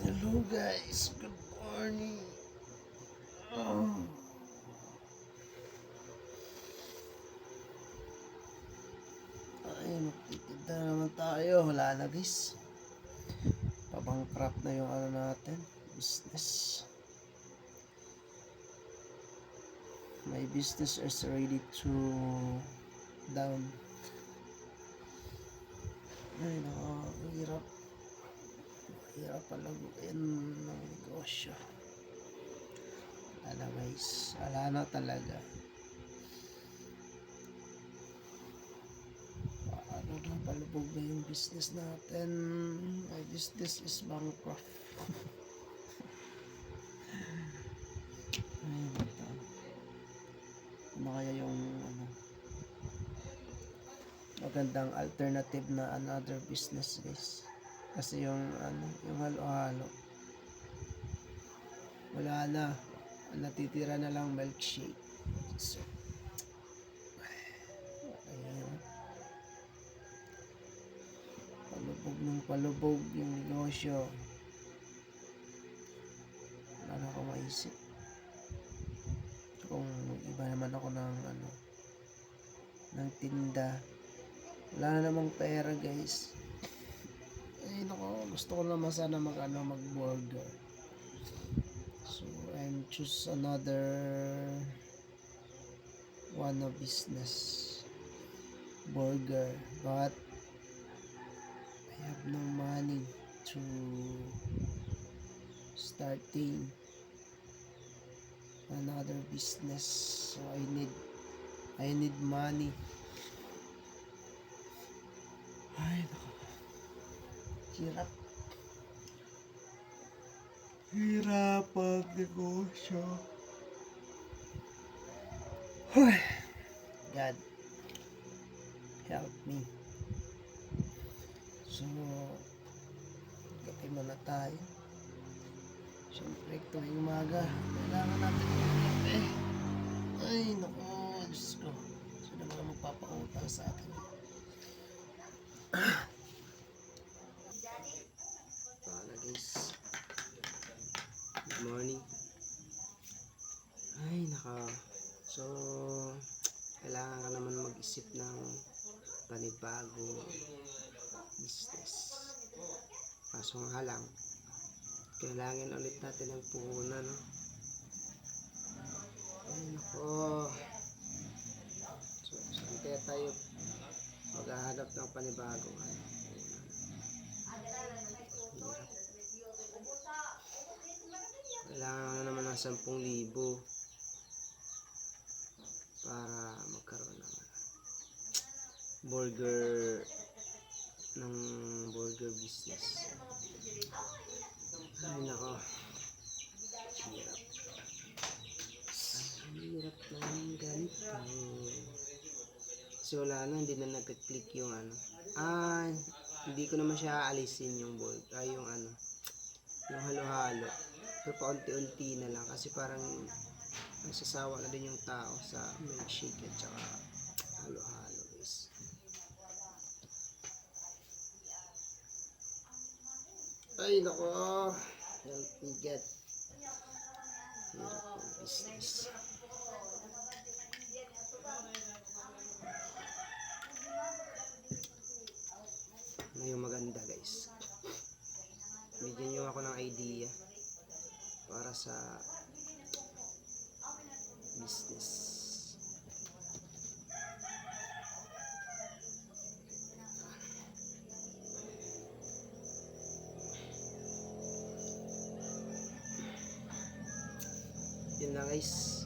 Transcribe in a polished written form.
Hello guys, good morning. Oh. Ay, magtitinda na naman tayo. Wala na guys. Pabankrupt na yung ano natin, business. My business is ready to down. Ay, hirap. Hirap palaguin ng negosyo. Wala na guys. Wala na talaga. Paano na palubog na yung business natin? My business is bankrupt. Ay, bata. Ano kaya yung magandang alternative na another business guys? Kasi yung yung halo-halo wala na, natitira na lang milkshake. So ayun, palubog yung negosyo. Wala na ako maisip kung iba naman ako ng tinda. Wala na namang pera guys. Ay nako, gusto ko naman sana mag-burger. So I'm choose another one of business, burger, but I have no money to starting another business. So I need money. Ay nako, hirap ang negosyo. God help me. So kape muna tayo. Siyempre tuwing umaga kailangan natin ng kape. Ay naku, Diyos ko, sino naman magpapautang sa akin? Paano guys, good morning. Ay naka, so kailangan ka naman mag-isip ng panibagong business. Kaso nga lang, kailangan ulit natin ng puhunan, no? Ay nako, so saan kaya tayo maghahanap ng panibagong kailangan na naman ng 10,000 para magkaroon ng burger business. Ay nako, hirap lang ganito. So wala na, hindi na nag-click yung hindi ko naman siya aalisin yung burger, yung halo-halo. Pero paunti-unti na lang kasi parang nagsasawa na din yung tao sa milkshake at saka halo-halo guys. Ay nako, help me get. Hirap ng business. Ano yung maganda guys, bigyan nyo ako ng idea para sa business. Yun lang guys.